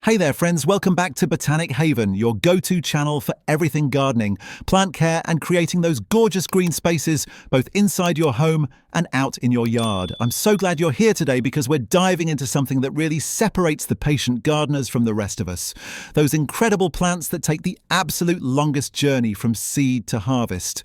Hey there friends, welcome back to Botanic Haven, your go-to channel for everything gardening, plant care and creating those gorgeous green spaces both inside your home and out in your yard. I'm so glad you're here today because we're diving into something that really separates the patient gardeners from the rest of us. Those incredible plants that take the absolute longest journey from seed to harvest.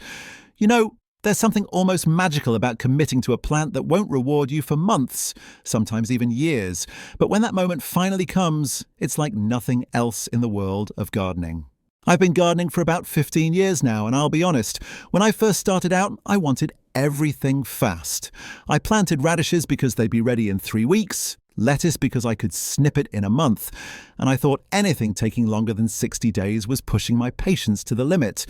You know, there's something almost magical about committing to a plant that won't reward you for months, sometimes even years. But when that moment finally comes, it's like nothing else in the world of gardening. I've been gardening for about 15 years now, and I'll be honest, when I first started out, I wanted everything fast. I planted radishes because they'd be ready in 3 weeks, lettuce because I could snip it in a month, and I thought anything taking longer than 60 days was pushing my patience to the limit.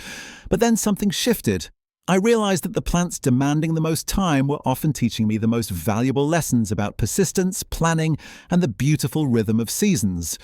But then something shifted. I realized that the plants demanding the most time were often teaching me the most valuable lessons about persistence, planning, and the beautiful rhythm of seasons.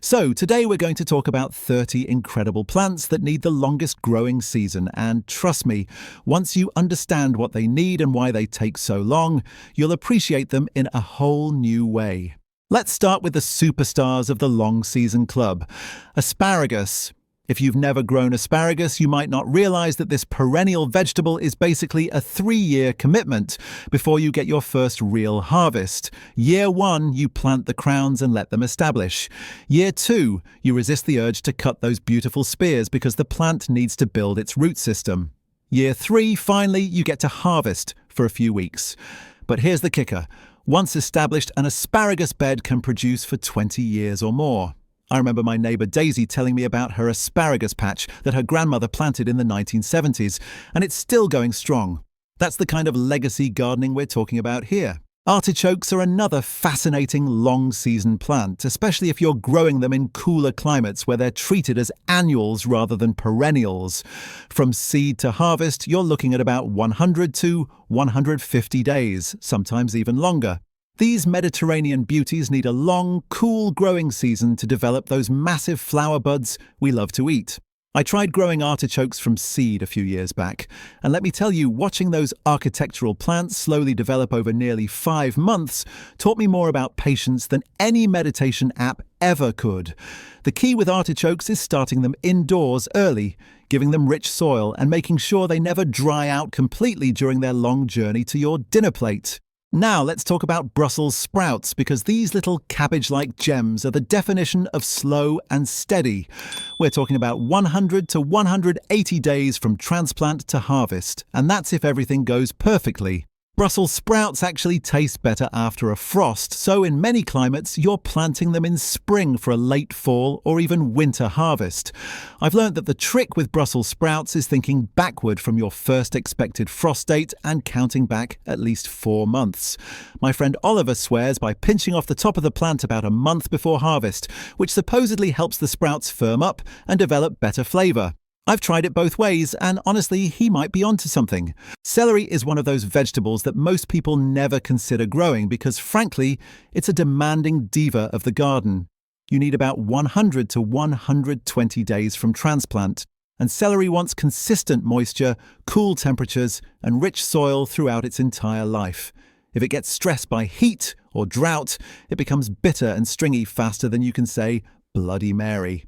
So today we're going to talk about 30 incredible plants that need the longest growing season, and trust me, once you understand what they need and why they take so long, you'll appreciate them in a whole new way. Let's start with the superstars of the long season club. Asparagus. If you've never grown asparagus, you might not realize that this perennial vegetable is basically a 3-year commitment before you get your first real harvest. Year 1, you plant the crowns and let them establish. Year 2, you resist the urge to cut those beautiful spears because the plant needs to build its root system. Year 3, finally, you get to harvest for a few weeks. But here's the kicker. Once established, an asparagus bed can produce for 20 years or more. I remember my neighbour Daisy telling me about her asparagus patch that her grandmother planted in the 1970s, and it's still going strong. That's the kind of legacy gardening we're talking about here. Artichokes are another fascinating long-season plant, especially if you're growing them in cooler climates where they're treated as annuals rather than perennials. From seed to harvest, you're looking at about 100 to 150 days, sometimes even longer. These Mediterranean beauties need a long, cool growing season to develop those massive flower buds we love to eat. I tried growing artichokes from seed a few years back, and let me tell you, watching those architectural plants slowly develop over nearly 5 months taught me more about patience than any meditation app ever could. The key with artichokes is starting them indoors early, giving them rich soil, and making sure they never dry out completely during their long journey to your dinner plate. Now let's talk about Brussels sprouts, because these little cabbage-like gems are the definition of slow and steady. We're talking about 100 to 180 days from transplant to harvest, and that's if everything goes perfectly. Brussels sprouts actually taste better after a frost, so in many climates you're planting them in spring for a late fall or even winter harvest. I've learned that the trick with Brussels sprouts is thinking backward from your first expected frost date and counting back at least 4 months. My friend Oliver swears by pinching off the top of the plant about a month before harvest, which supposedly helps the sprouts firm up and develop better flavour. I've tried it both ways, and honestly, he might be onto something. Celery is one of those vegetables that most people never consider growing because, frankly, it's a demanding diva of the garden. You need about 100 to 120 days from transplant, and celery wants consistent moisture, cool temperatures, and rich soil throughout its entire life. If it gets stressed by heat or drought, it becomes bitter and stringy faster than you can say, Bloody Mary.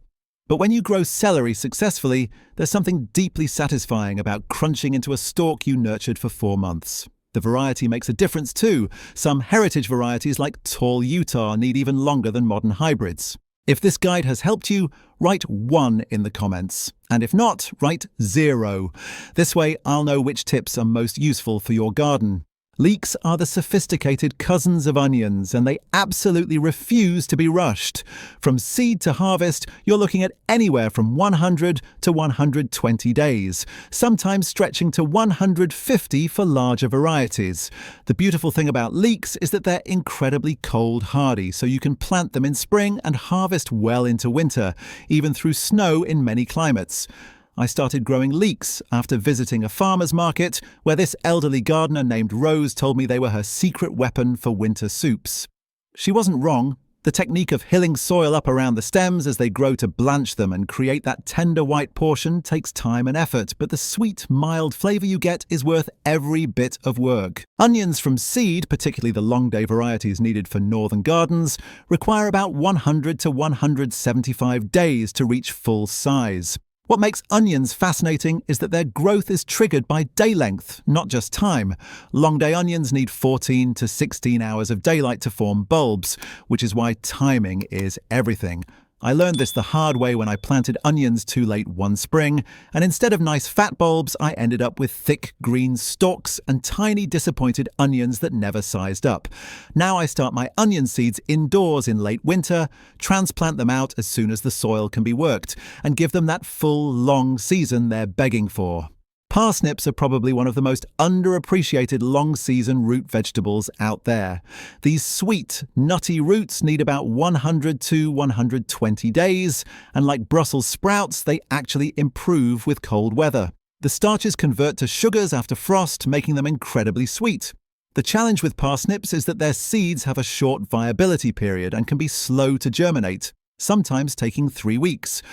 But when you grow celery successfully, there's something deeply satisfying about crunching into a stalk you nurtured for 4 months. The variety makes a difference too. Some heritage varieties like Tall Utah need even longer than modern hybrids. If this guide has helped you, write 1 in the comments. And if not, write 0. This way I'll know which tips are most useful for your garden. Leeks are the sophisticated cousins of onions, and they absolutely refuse to be rushed. From seed to harvest, you're looking at anywhere from 100 to 120 days, sometimes stretching to 150 for larger varieties. The beautiful thing about leeks is that they're incredibly cold hardy, so you can plant them in spring and harvest well into winter, even through snow in many climates. I started growing leeks after visiting a farmer's market where this elderly gardener named Rose told me they were her secret weapon for winter soups. She wasn't wrong. The technique of hilling soil up around the stems as they grow to blanch them and create that tender white portion takes time and effort, but the sweet, mild flavour you get is worth every bit of work. Onions from seed, particularly the long day varieties needed for northern gardens, require about 100 to 175 days to reach full size. What makes onions fascinating is that their growth is triggered by day length, not just time. Long day onions need 14 to 16 hours of daylight to form bulbs, which is why timing is everything. I learned this the hard way when I planted onions too late one spring, and instead of nice fat bulbs, I ended up with thick green stalks and tiny disappointed onions that never sized up. Now I start my onion seeds indoors in late winter, transplant them out as soon as the soil can be worked, and give them that full, long season they're begging for. Parsnips are probably one of the most underappreciated long-season root vegetables out there. These sweet, nutty roots need about 100 to 120 days, and like Brussels sprouts, they actually improve with cold weather. The starches convert to sugars after frost, making them incredibly sweet. The challenge with parsnips is that their seeds have a short viability period and can be slow to germinate, sometimes taking 3 weeks.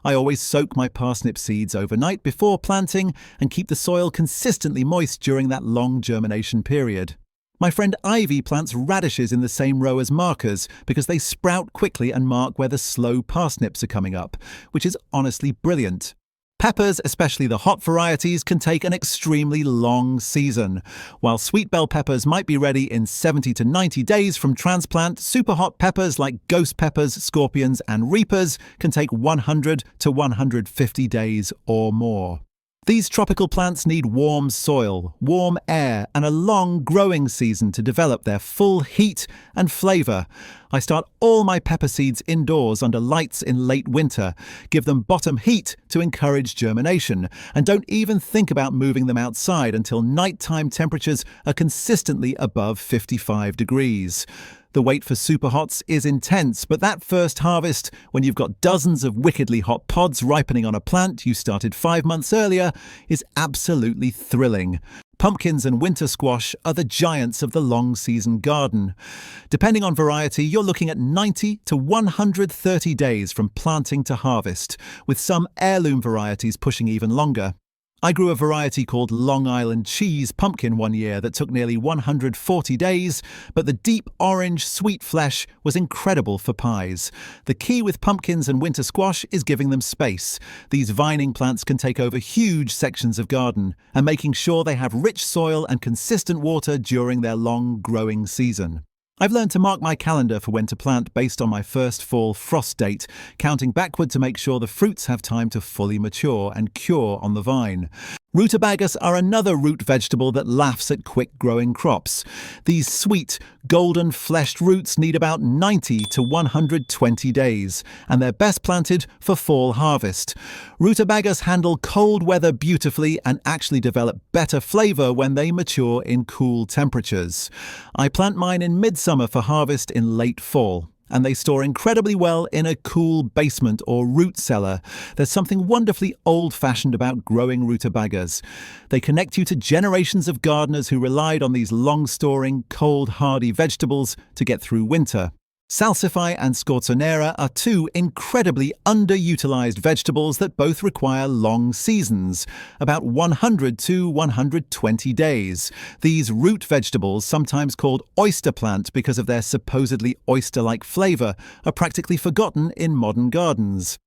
I always soak my parsnip seeds overnight before planting and keep the soil consistently moist during that long germination period. My friend Ivy plants radishes in the same row as markers because they sprout quickly and mark where the slow parsnips are coming up, which is honestly brilliant. Peppers, especially the hot varieties, can take an extremely long season. While sweet bell peppers might be ready in 70 to 90 days from transplant, super hot peppers like ghost peppers, scorpions, and reapers can take 100 to 150 days or more. These tropical plants need warm soil, warm air, and a long growing season to develop their full heat and flavour. I start all my pepper seeds indoors under lights in late winter, give them bottom heat to encourage germination, and don't even think about moving them outside until nighttime temperatures are consistently above 55 degrees. The wait for superhots is intense, but that first harvest, when you've got dozens of wickedly hot pods ripening on a plant you started 5 months earlier, is absolutely thrilling. Pumpkins and winter squash are the giants of the long-season garden. Depending on variety, you're looking at 90 to 130 days from planting to harvest, with some heirloom varieties pushing even longer. I grew a variety called Long Island cheese pumpkin one year that took nearly 140 days, but the deep orange sweet flesh was incredible for pies. The key with pumpkins and winter squash is giving them space. These vining plants can take over huge sections of garden, and making sure they have rich soil and consistent water during their long growing season. I've learned to mark my calendar for when to plant based on my first fall frost date, counting backward to make sure the fruits have time to fully mature and cure on the vine. Rutabagas are another root vegetable that laughs at quick-growing crops. These sweet, golden-fleshed roots need about 90 to 120 days, and they're best planted for fall harvest. Rutabagas handle cold weather beautifully and actually develop better flavour when they mature in cool temperatures. I plant mine in midsummer for harvest in late fall, and they store incredibly well in a cool basement or root cellar. There's something wonderfully old-fashioned about growing rutabagas. They connect you to generations of gardeners who relied on these long-storing, cold, hardy vegetables to get through winter. Salsify and scorzonera are two incredibly underutilized vegetables that both require long seasons, about 100 to 120 days. These root vegetables, sometimes called oyster plant because of their supposedly oyster-like flavor, are practically forgotten in modern gardens.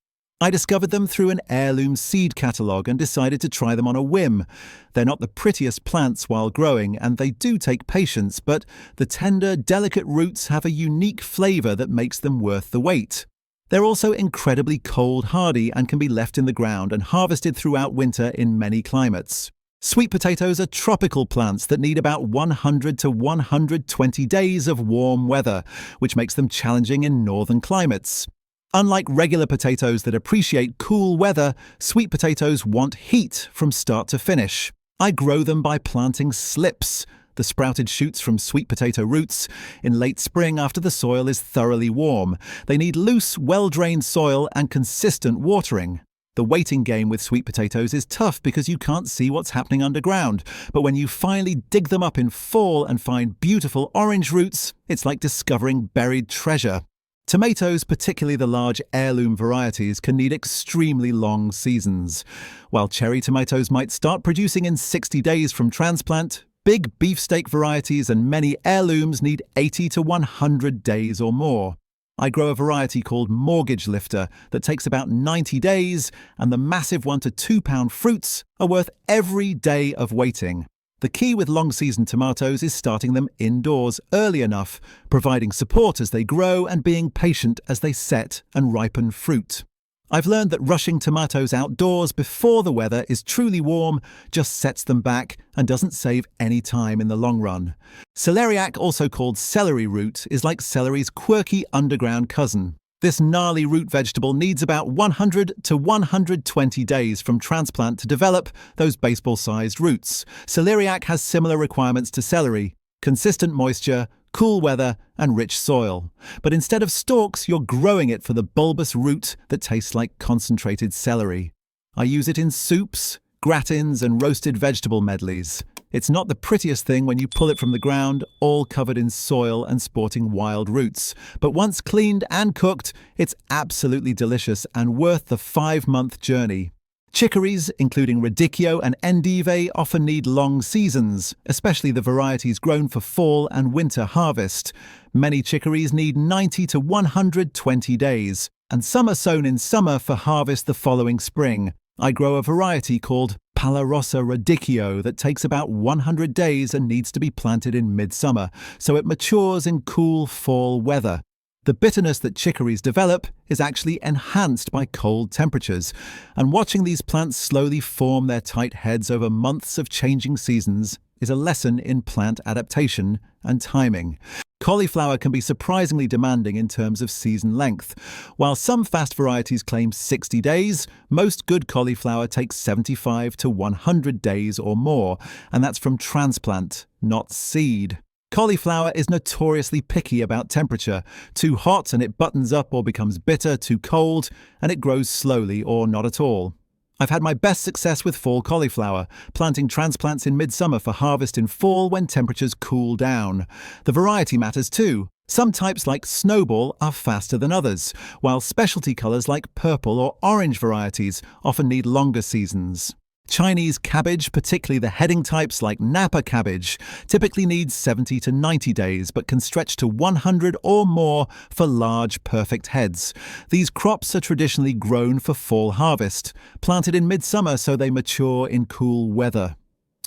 I discovered them through an heirloom seed catalogue and decided to try them on a whim. They're not the prettiest plants while growing, and they do take patience, but the tender, delicate roots have a unique flavour that makes them worth the wait. They're also incredibly cold hardy and can be left in the ground and harvested throughout winter in many climates. Sweet potatoes are tropical plants that need about 100 to 120 days of warm weather, which makes them challenging in northern climates. Unlike regular potatoes that appreciate cool weather, sweet potatoes want heat from start to finish. I grow them by planting slips, the sprouted shoots from sweet potato roots, in late spring after the soil is thoroughly warm. They need loose, well-drained soil and consistent watering. The waiting game with sweet potatoes is tough because you can't see what's happening underground, but when you finally dig them up in fall and find beautiful orange roots, it's like discovering buried treasure. Tomatoes, particularly the large heirloom varieties, can need extremely long seasons. While cherry tomatoes might start producing in 60 days from transplant, big beefsteak varieties and many heirlooms need 80 to 100 days or more. I grow a variety called Mortgage Lifter that takes about 90 days, and the massive 1 to 2 pound fruits are worth every day of waiting. The key with long-season tomatoes is starting them indoors early enough, providing support as they grow and being patient as they set and ripen fruit. I've learned that rushing tomatoes outdoors before the weather is truly warm just sets them back and doesn't save any time in the long run. Celeriac, also called celery root, is like celery's quirky underground cousin. This gnarly root vegetable needs about 100 to 120 days from transplant to develop those baseball-sized roots. Celeriac has similar requirements to celery: consistent moisture, cool weather, and rich soil. But instead of stalks, you're growing it for the bulbous root that tastes like concentrated celery. I use it in soups, gratins, and roasted vegetable medleys. It's not the prettiest thing when you pull it from the ground, all covered in soil and sporting wild roots. But once cleaned and cooked, it's absolutely delicious and worth the 5-month journey. Chicories, including radicchio and endive, often need long seasons, especially the varieties grown for fall and winter harvest. Many chicories need 90 to 120 days, and some are sown in summer for harvest the following spring. I grow a variety called Palarosa radicchio that takes about 100 days and needs to be planted in midsummer, so it matures in cool fall weather. The bitterness that chicories develop is actually enhanced by cold temperatures, and watching these plants slowly form their tight heads over months of changing seasons is a lesson in plant adaptation and timing. Cauliflower can be surprisingly demanding in terms of season length. While some fast varieties claim 60 days, most good cauliflower takes 75 to 100 days or more, and that's from transplant, not seed. Cauliflower is notoriously picky about temperature. Too hot and it buttons up or becomes bitter, too cold and it grows slowly or not at all. I've had my best success with fall cauliflower, planting transplants in midsummer for harvest in fall when temperatures cool down. The variety matters too. Some types like Snowball are faster than others, while specialty colours like purple or orange varieties often need longer seasons. Chinese cabbage, particularly the heading types like Napa cabbage, typically needs 70 to 90 days but can stretch to 100 or more for large, perfect heads. These crops are traditionally grown for fall harvest, planted in midsummer so they mature in cool weather.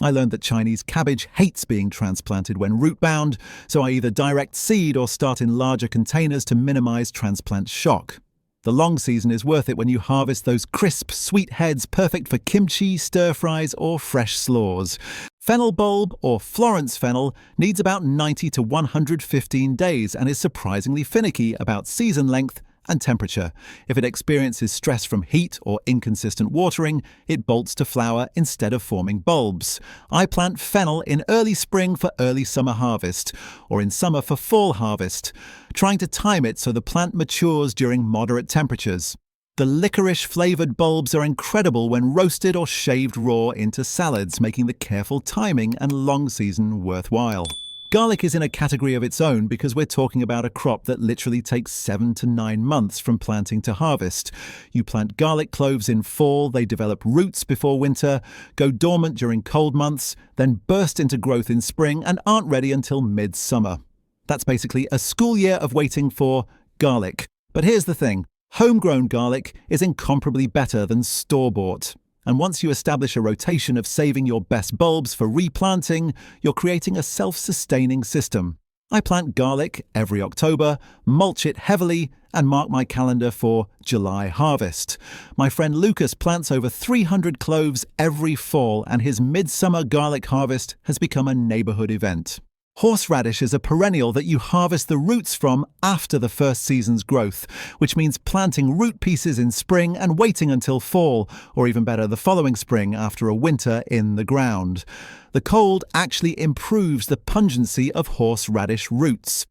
I learned that Chinese cabbage hates being transplanted when root-bound, so I either direct seed or start in larger containers to minimize transplant shock. The long season is worth it when you harvest those crisp, sweet heads perfect for kimchi, stir-fries, or fresh slaws. Fennel bulb, or Florence fennel, needs about 90 to 115 days and is surprisingly finicky about season length and temperature. If it experiences stress from heat or inconsistent watering, it bolts to flower instead of forming bulbs. I plant fennel in early spring for early summer harvest, or in summer for fall harvest, trying to time it so the plant matures during moderate temperatures. The licorice-flavoured bulbs are incredible when roasted or shaved raw into salads, making the careful timing and long season worthwhile. Garlic is in a category of its own because we're talking about a crop that literally takes 7 to 9 months from planting to harvest. You plant garlic cloves in fall, they develop roots before winter, go dormant during cold months, then burst into growth in spring and aren't ready until mid-summer. That's basically a school year of waiting for garlic. But here's the thing, homegrown garlic is incomparably better than store-bought. And once you establish a rotation of saving your best bulbs for replanting, you're creating a self-sustaining system. I plant garlic every October, mulch it heavily, and mark my calendar for July harvest. My friend Lucas plants over 300 cloves every fall, and his midsummer garlic harvest has become a neighborhood event. Horseradish is a perennial that you harvest the roots from after the first season's growth, which means planting root pieces in spring and waiting until fall, or even better, the following spring after a winter in the ground. The cold actually improves the pungency of horseradish roots.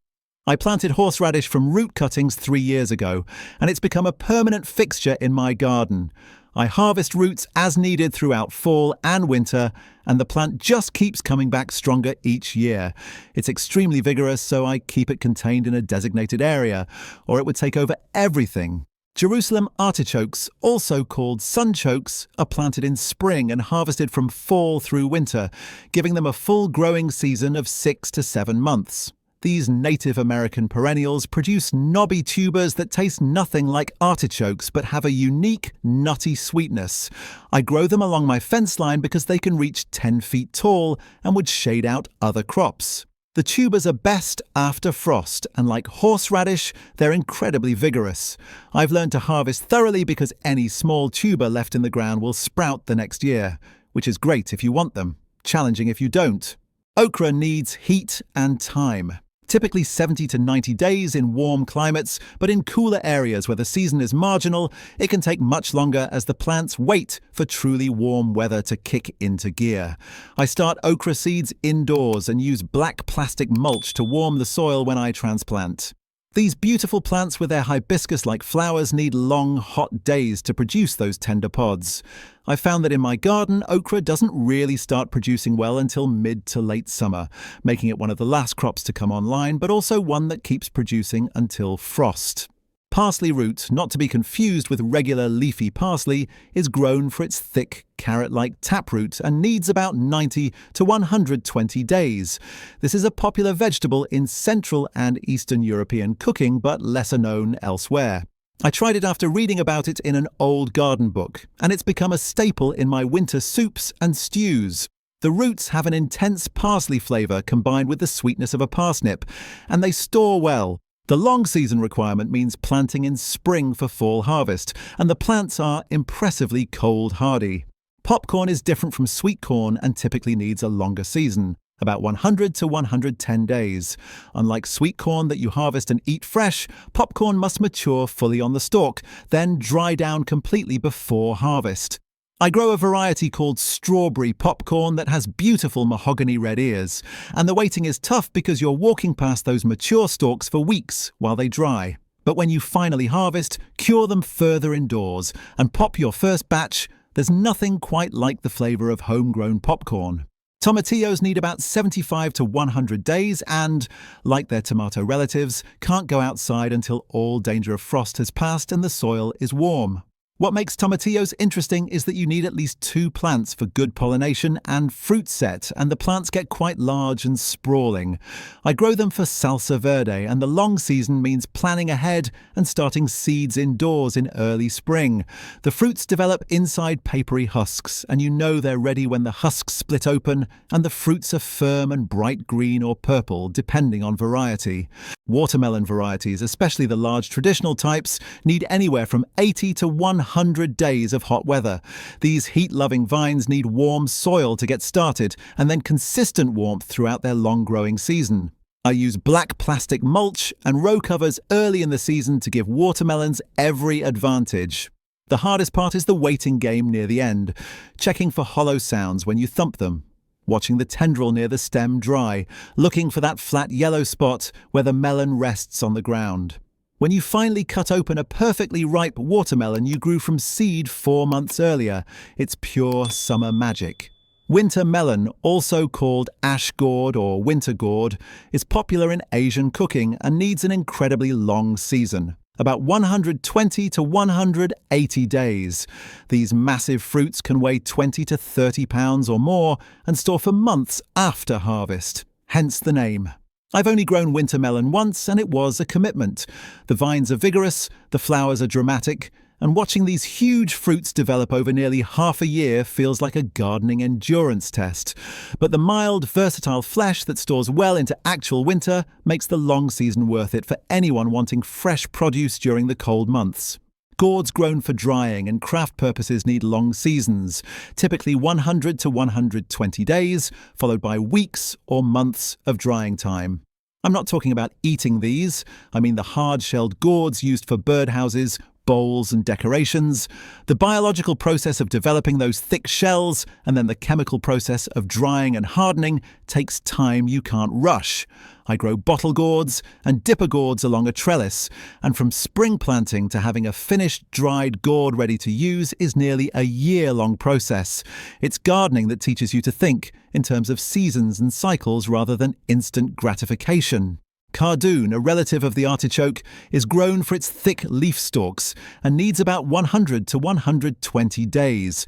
I planted horseradish from root cuttings 3 years ago, and it's become a permanent fixture in my garden. I harvest roots as needed throughout fall and winter, and the plant just keeps coming back stronger each year. It's extremely vigorous, so I keep it contained in a designated area, or it would take over everything. Jerusalem artichokes, also called sunchokes, are planted in spring and harvested from fall through winter, giving them a full growing season of 6 to 7 months. These Native American perennials produce knobby tubers that taste nothing like artichokes but have a unique, nutty sweetness. I grow them along my fence line because they can reach 10 feet tall and would shade out other crops. The tubers are best after frost, and like horseradish, they're incredibly vigorous. I've learned to harvest thoroughly because any small tuber left in the ground will sprout the next year, which is great if you want them, challenging if you don't. Okra needs heat and time. Typically 70 to 90 days in warm climates, but in cooler areas where the season is marginal, it can take much longer as the plants wait for truly warm weather to kick into gear. I start okra seeds indoors and use black plastic mulch to warm the soil when I transplant. These beautiful plants with their hibiscus-like flowers need long, hot days to produce those tender pods. I found that in my garden, okra doesn't really start producing well until mid to late summer, making it one of the last crops to come online, but also one that keeps producing until frost. Parsley root, not to be confused with regular leafy parsley, is grown for its thick, carrot-like taproot and needs about 90 to 120 days. This is a popular vegetable in Central and Eastern European cooking, but lesser known elsewhere. I tried it after reading about it in an old garden book, and it's become a staple in my winter soups and stews. The roots have an intense parsley flavour combined with the sweetness of a parsnip, and they store well. The long season requirement means planting in spring for fall harvest, and the plants are impressively cold hardy. Popcorn is different from sweet corn and typically needs a longer season, about 100 to 110 days. Unlike sweet corn that you harvest and eat fresh, popcorn must mature fully on the stalk, then dry down completely before harvest. I grow a variety called strawberry popcorn that has beautiful mahogany red ears, and the waiting is tough because you're walking past those mature stalks for weeks while they dry. But when you finally harvest, cure them further indoors and pop your first batch. There's nothing quite like the flavour of homegrown popcorn. Tomatillos need about 75 to 100 days and, like their tomato relatives, can't go outside until all danger of frost has passed and the soil is warm. What makes tomatillos interesting is that you need at least 2 plants for good pollination and fruit set, and the plants get quite large and sprawling. I grow them for salsa verde, and the long season means planning ahead and starting seeds indoors in early spring. The fruits develop inside papery husks, and you know they're ready when the husks split open and the fruits are firm and bright green or purple, depending on variety. Watermelon varieties, especially the large traditional types, need anywhere from 80 to 100 days of hot weather. These heat-loving vines need warm soil to get started, and then consistent warmth throughout their long-growing season. I use black plastic mulch and row covers early in the season to give watermelons every advantage. The hardest part is the waiting game near the end, checking for hollow sounds when you thump them, watching the tendril near the stem dry, looking for that flat yellow spot where the melon rests on the ground. When you finally cut open a perfectly ripe watermelon you grew from seed 4 months earlier, it's pure summer magic. Winter melon, also called ash gourd or winter gourd, is popular in Asian cooking and needs an incredibly long season, about 120 to 180 days. These massive fruits can weigh 20 to 30 pounds or more and store for months after harvest, hence the name. I've only grown winter melon once, and it was a commitment. The vines are vigorous, the flowers are dramatic, and watching these huge fruits develop over nearly half a year feels like a gardening endurance test. But the mild, versatile flesh that stores well into actual winter makes the long season worth it for anyone wanting fresh produce during the cold months. Gourds grown for drying and craft purposes need long seasons, typically 100 to 120 days, followed by weeks or months of drying time. I'm not talking about eating these. I mean the hard-shelled gourds used for birdhouses, bowls and decorations, the biological process of developing those thick shells, and then the chemical process of drying and hardening takes time you can't rush. I grow bottle gourds and dipper gourds along a trellis, and from spring planting to having a finished dried gourd ready to use is nearly a year-long process. It's gardening that teaches you to think in terms of seasons and cycles rather than instant gratification. Cardoon, a relative of the artichoke, is grown for its thick leaf stalks and needs about 100 to 120 days.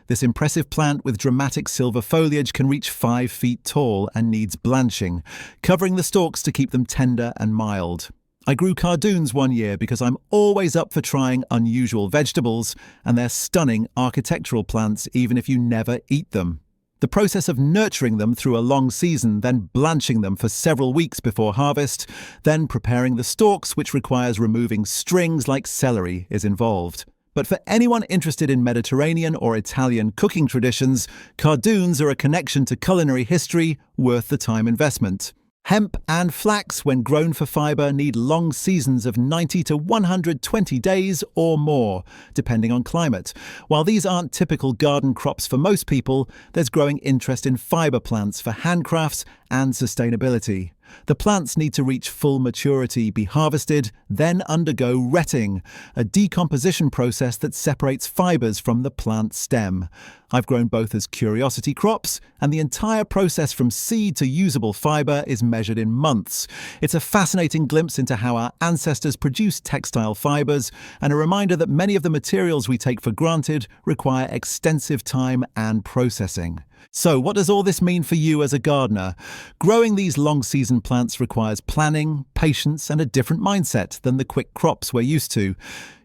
This impressive plant with dramatic silver foliage can reach 5 feet tall and needs blanching, covering the stalks to keep them tender and mild. I grew cardoons one year because I'm always up for trying unusual vegetables, and they're stunning architectural plants even if you never eat them. The process of nurturing them through a long season, then blanching them for several weeks before harvest, then preparing the stalks, which requires removing strings like celery, is involved. But for anyone interested in Mediterranean or Italian cooking traditions, cardoons are a connection to culinary history worth the time investment. Hemp and flax, when grown for fibre, need long seasons of 90 to 120 days or more, depending on climate. While these aren't typical garden crops for most people, there's growing interest in fibre plants for handcrafts and sustainability. The plants need to reach full maturity, be harvested, then undergo retting, a decomposition process that separates fibres from the plant stem. I've grown both as curiosity crops, and the entire process from seed to usable fibre is measured in months. It's a fascinating glimpse into how our ancestors produced textile fibres, and a reminder that many of the materials we take for granted require extensive time and processing. So, what does all this mean for you as a gardener? Growing these long-season plants requires planning, patience, and a different mindset than the quick crops we're used to.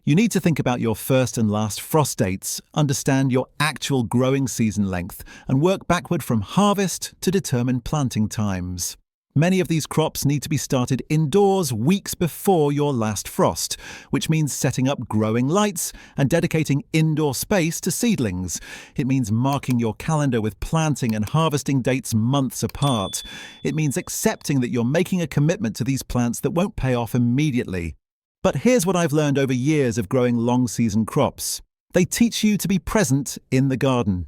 You need to think about your first and last frost dates, understand your actual growing season length, and work backward from harvest to determine planting times. Many of these crops need to be started indoors weeks before your last frost, which means setting up growing lights and dedicating indoor space to seedlings. It means marking your calendar with planting and harvesting dates months apart. It means accepting that you're making a commitment to these plants that won't pay off immediately. But here's what I've learned over years of growing long-season crops. They teach you to be present in the garden.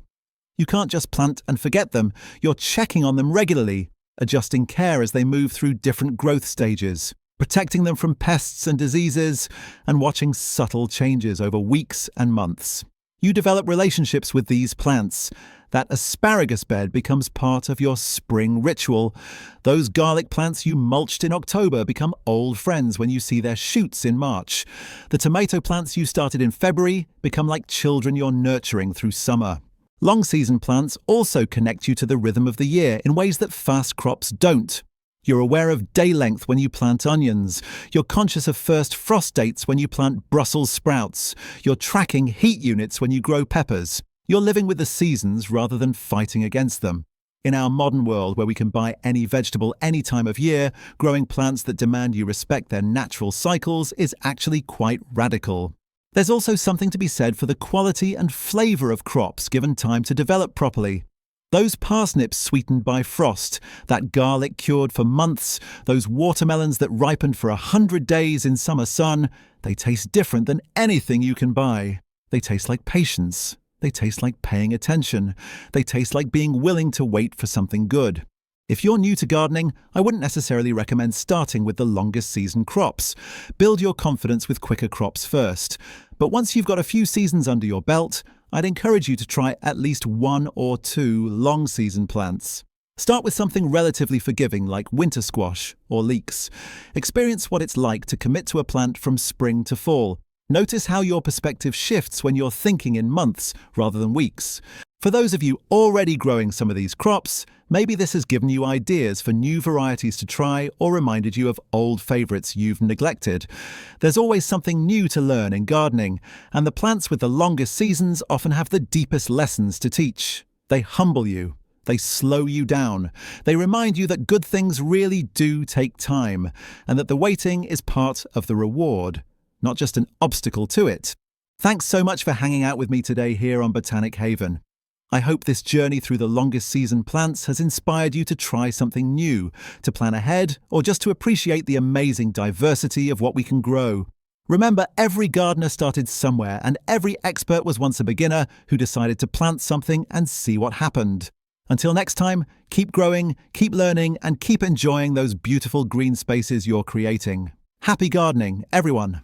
You can't just plant and forget them. You're checking on them regularly, adjusting care as they move through different growth stages, protecting them from pests and diseases, and watching subtle changes over weeks and months. You develop relationships with these plants. That asparagus bed becomes part of your spring ritual. Those garlic plants you mulched in October become old friends when you see their shoots in March. The tomato plants you started in February become like children you're nurturing through summer. Long-season plants also connect you to the rhythm of the year in ways that fast crops don't. You're aware of day length when you plant onions. You're conscious of first frost dates when you plant Brussels sprouts. You're tracking heat units when you grow peppers. You're living with the seasons rather than fighting against them. In our modern world, where we can buy any vegetable any time of year, growing plants that demand you respect their natural cycles is actually quite radical. There's also something to be said for the quality and flavour of crops given time to develop properly. Those parsnips sweetened by frost, that garlic cured for months, those watermelons that ripened for 100 days in summer sun, they taste different than anything you can buy. They taste like patience. They taste like paying attention. They taste like being willing to wait for something good. If you're new to gardening, I wouldn't necessarily recommend starting with the longest season crops. Build your confidence with quicker crops first. But once you've got a few seasons under your belt, I'd encourage you to try at least 1 or 2 long season plants. Start with something relatively forgiving like winter squash or leeks. Experience what it's like to commit to a plant from spring to fall. Notice how your perspective shifts when you're thinking in months rather than weeks. For those of you already growing some of these crops, maybe this has given you ideas for new varieties to try or reminded you of old favourites you've neglected. There's always something new to learn in gardening, and the plants with the longest seasons often have the deepest lessons to teach. They humble you. They slow you down. They remind you that good things really do take time, and that the waiting is part of the reward, not just an obstacle to it. Thanks so much for hanging out with me today here on Botanic Haven. I hope this journey through the longest season plants has inspired you to try something new, to plan ahead, or just to appreciate the amazing diversity of what we can grow. Remember, every gardener started somewhere, and every expert was once a beginner who decided to plant something and see what happened. Until next time, keep growing, keep learning, and keep enjoying those beautiful green spaces you're creating. Happy gardening, everyone!